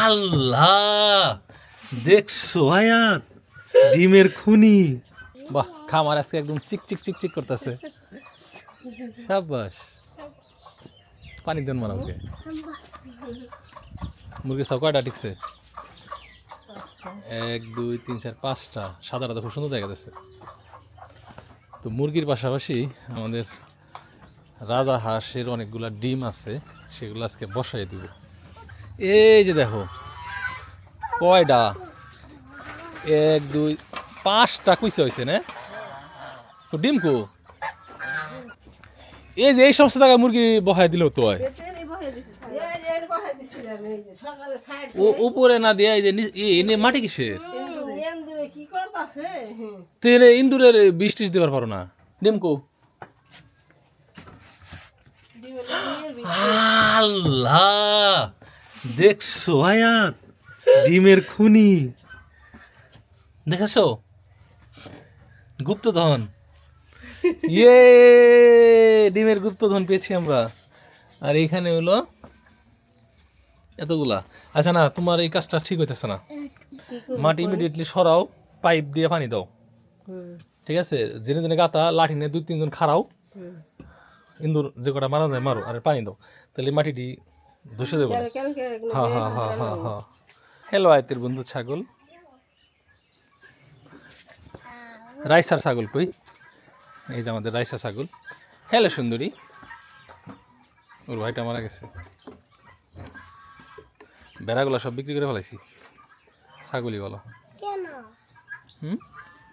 আল্লাহ, দেখছো আয়াত ডিমের খুনি। বাহ, খামার আজকে একদম চিক চিক চিক চিক করতেছে। সাবাস, পানি দেন মানুষকে। মুরগির সব কয়টা টিকছে? 1 2 3 4 5টা। সাদাটা তো খুব সুন্দর দেখা যাচ্ছে। তো মুরগির পাশাপাশি আমাদের রাজা হাঁসের অনেকগুলা ডিম আছে, সেগুলো আজকে বসাই দিব। এই যে দেখো কয়টা, 1 2 5টা কুইসে হয়েছে না? তো ডিম কো? এই যে এই সমস্ত জায়গায় মুরগি বহাই দিলেও তো হয়। উপরে না দিয়ে এই যে এনে মাটি কিসের? তুই ইন্দুরের বিষ টিস দেবার পারো না? ডিম কো? আল্লাহ, দেখছো আয়াত ডিমের খুনি, দেখেছো? গুপ্তধন, ইয়ে ডিমের গুপ্তধন পেয়েছি আমরা। আর এইখানে হলো এতগুলা। আচ্ছা না, তোমার এই কাজটা ঠিক হইতেছে না। মাটি ইমিডিয়েটলি সরাও, পাইপ দিয়ে পানি দাও, ঠিক আছে? জেনে জেনে গাতা লাঠি নিয়ে 2 3 জন খাড়াও, ইন্দুর যে কটা মারা যায় মারো, আর পানি দাও, তাহলে মাটিটি ধসে যাবে। হ্যাঁ হ্যাঁ হ্যাঁ হ্যাঁ হ্যাঁ। হ্যালো আয়তের বন্ধু ছাগল, রাইসার ছাগল কই? এই যে আমাদের রাইসা ছাগল। হ্যালো সুন্দরী, ওর ভাইটা মারা গেছে। বেড়াগুলো সব বিক্রি করে ফেলাইছি, ছাগলই বলো। কেন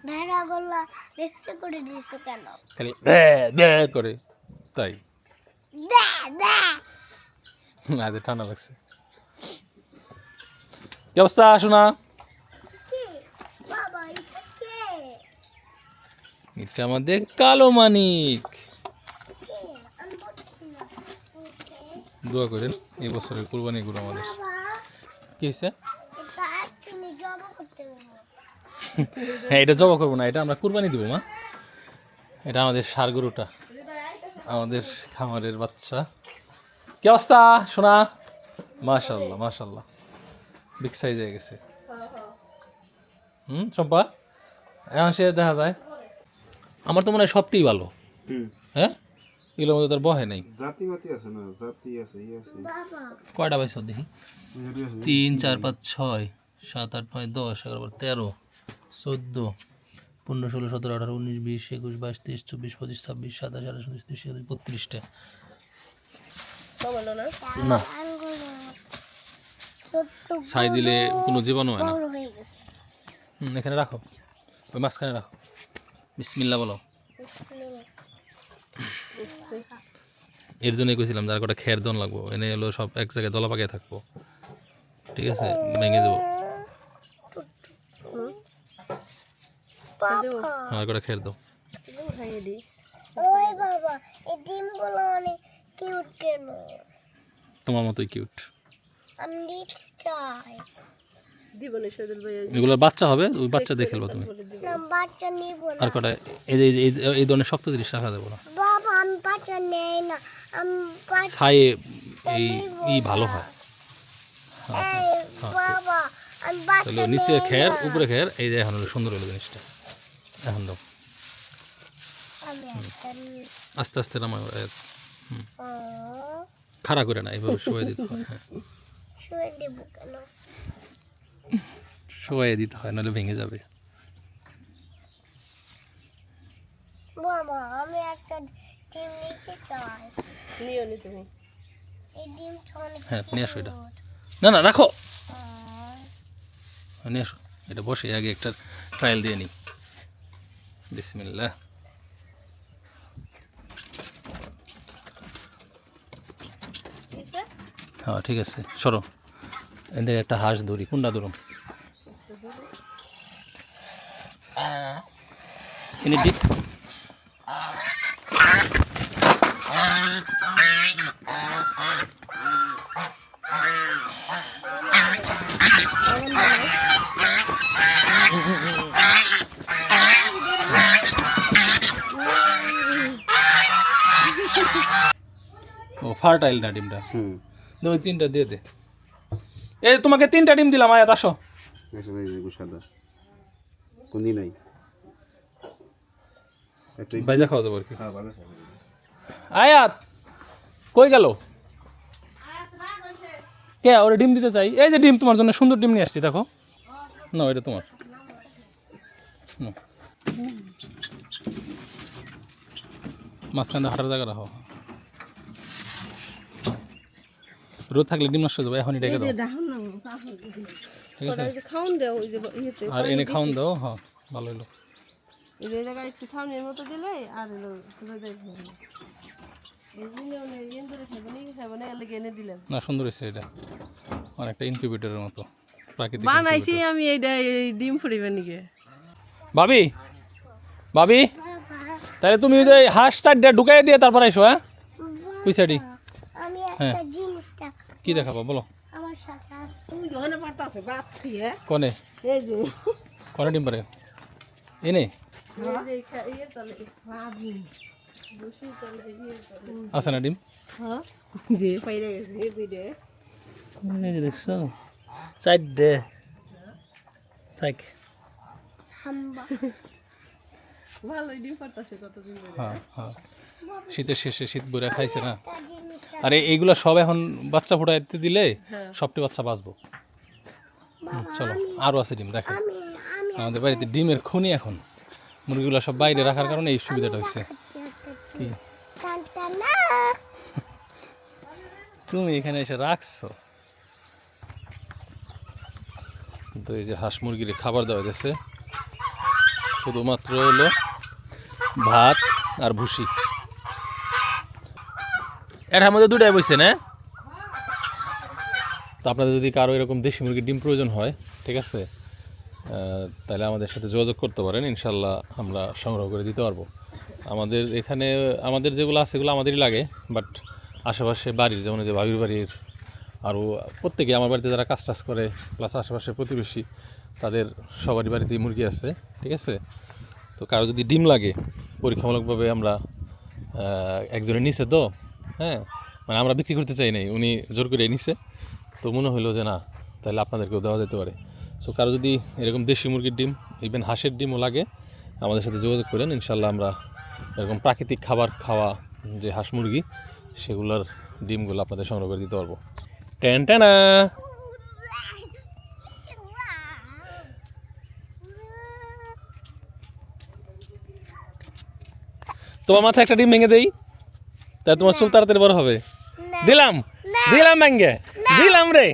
ভেড়াগুলো বিক্রি করে দিছো কেন? খালি বে বে করে তাই। আজ ঠান্ডা লাগছে। কি অবস্থা শোনা? এটা আমাদের কালো মানিক। দোয়া করেন এই বছরের কুরবানি গরু আমাদের। কি হয়েছে? হ্যাঁ, এটা জবা করবো না, এটা আমরা কুরবানি দিব মা। এটা আমাদের ষাঁড় গরুটা, আমাদের খামারের বাচ্চা। কি অবস্থা শোনা? মাশাল্লাহ মাশাল্লাহ, বিগ সাইজ হয়ে গেছে। চম্পা, এখন সে দেখা যায়। আমার তো মনে হয় সবটাই ভালো। হ্যাঁ, এগুলোর মধ্যে তার বহে নাই। জাতি মাতি আছে না, জাতি আছে, ই আছে। কয়টা পাইছ দেখি? 3 4 5 6 7 8 9 10 11 12 13 14 15 16 17 18 19 20 21 22 23 24 25 26 27 28 29 30 32টা। না, ছাই দিলে কোনো জীবাণু হয় না। এখানে রাখো, ওই মাঝখানে রাখো। বিসমিল্লাহ বলো। এর জন্যই কইছিলাম যার কটা খের দন লাগবো, এনে হলো সব এক জায়গায় দলা পাকিয়ে থাকবো, ঠিক আছে? ভেঙে দেবো। আমার কটা খের দাও। তোমার মতোই কিউট। এগুলোর বাচ্চা হবে, ওই বাচ্চা দেখে খেলবো তুমি। আর কটা এই ধরনের শক্ত জিনিস রাখা দেবো না, ছায়ে এই ভালো হয়। তাহলে নিচে খের উপরে খের, এই যে এখন সুন্দর হলো জিনিসটা। এখন দাও, আস্তে আস্তে নামায়। খাড়া করে না, এইভাবে শোয়ে দিতে হয়। হ্যাঁ, শোয়ে দিতে হয়, নাহলে ভেঙে যাবে। আমি একটা ডিম নিতে চাই। নিও নি তুমি। এই ডিমটা অনেক। হ্যাঁ, নিয়ে আসো এটা। না না রাখো, নিয়ে আসো এটা। বসে আগে একটা ট্রায়াল দিয়ে নিই। বিসমিল্লাহ। হ্যাঁ ঠিক আছে, সরো। এদের একটা হাঁস ধরি, কোনটা ধরুন? এনে দিক। ও ফার্টাইল না ডিমটা? ওই 3টা দিয়ে দে। এই তোমাকে 3টা ডিম দিলাম, আয়াত আসো। এসে এই যে সাদা কোনই নাই একটা ভাইজা খাওয়া যাবে আর কি। হ্যাঁ ভালো আছে আয়াত কই গেল? কে ওরে ডিম দিতে চাই? এই যে ডিম, তোমার জন্য সুন্দর ডিম নিয়ে আসছি, দেখো না, এটা তোমার। নাও। মাঝখানে হাঁটার জায়গা রাখো, রোদ থাকলে ডিম নষ্ট হয়ে যাবে, এখনই ডেকে দাও, ঠিক আছে? খাওন দেও ওই যে ইয়েতে আর এনে খাওন দাও, হ্যাঁ ভালো হলো। এই যে জায়গায় একটু সামনের মতো দিলে আর হলো তুলে দেয় এই দিলে ওনে ইয়েন ধরে খাবে না এলে এনে দিলাম। না সুন্দর হয়েছে এটা, অনেকটা ইনকিউবেটরের মতো প্রাকৃতিক বানাইছি incubator। আমি এইটা এই ডিম ফুড়িবে নিকে। ভাবি ভাবি বাবা তাহলে তুমি ওই যে হাঁস 4টা ঢুকাই দিয়ে তারপর আইসো, হ্যাঁ ওই সাইডে। আমি একটা জিনিস দেখ কি দেখাবো বলো? আমার সাথে আছে। তুমি ওখানে পারতাছে বাত খেয়ে কনে এই যে কনে ডিম পারে এনে এই যে ইয়ে তলে ভাবি বসে তলে ইয়ে তলে আছে না ডিম? হ্যাঁ যে পাইরে গেছে এই দুইটা এই যে দেখছো 4টে থাক। হাম্বা ভালোই ডিম পারতাছে কতদিন ধরে। হ্যাঁ হ্যাঁ, শীতের শেষে শীত বইরা খাইছে না। একটা জিনিস আরে এইগুলো সব এখন বাচ্চা ফুটাইতে দিলে সবটি বাচ্চা বাঁচবো। চলো আরও আছে ডিম, দেখো আমি আমি আমাদের বাড়িতে ডিমের খনি এখন, মুরগিগুলো সব বাইরে রাখার কারণে এই সুবিধাটা হচ্ছে। কি টানটানা তুমি এখানে এসে রাখছো? তো এই যে হাঁস মুরগির খাবার দেওয়া গেছে, শুধুমাত্র হলো ভাত আর ভুসি। এর মধ্যে 2টাই বইছে না? তো আপনাদের যদি কারো এরকম দেশি মুরগির ডিম প্রয়োজন হয়, ঠিক আছে, তাহলে আমাদের সাথে যোগাযোগ করতে পারেন, ইনশাল্লাহ আমরা সংগ্রহ করে দিতে পারবো। আমাদের এখানে আমাদের যেগুলো আছে সেগুলো আমাদেরই লাগে, বাট আশেপাশে বাড়ির, যেমন যে ভাবির বাড়ির আরও প্রত্যেকে, আমার বাড়িতে যারা কাজ টাজ করে প্লাস আশেপাশে প্রতিবেশী, তাদের সবারই বাড়িতেই মুরগি আছে, ঠিক আছে। তো কারো যদি ডিম লাগে পরীক্ষামূলকভাবে আমরা একজনে নিছে তো, হ্যাঁ মানে আমরা বিক্রি করতে চাই নাই, উনি জোর করে নিছে, তো মনে হলো যে না তাহলে আপনাদেরকেও দেওয়া যেতে পারে। সো কারো যদি এরকম দেশি মুরগির ডিম, ইভেন হাঁসের ডিমও লাগে, আমাদের সাথে যোগাযোগ করেন, ইনশাল্লাহ আমরা এরকম প্রাকৃতিক খাবার খাওয়া যে হাঁস মুরগি, সেগুলোর ডিমগুলো আপনাদের সংগ্রহ করে দিতে পারবো। টেন টেনা। তোমার মাথায় একটা ডিম ভেঙে দেই, তাই তোমার চুল তাড়াতাড়ি বড় হবে। দিলাম দিলাম ভেঙে দিলাম রে।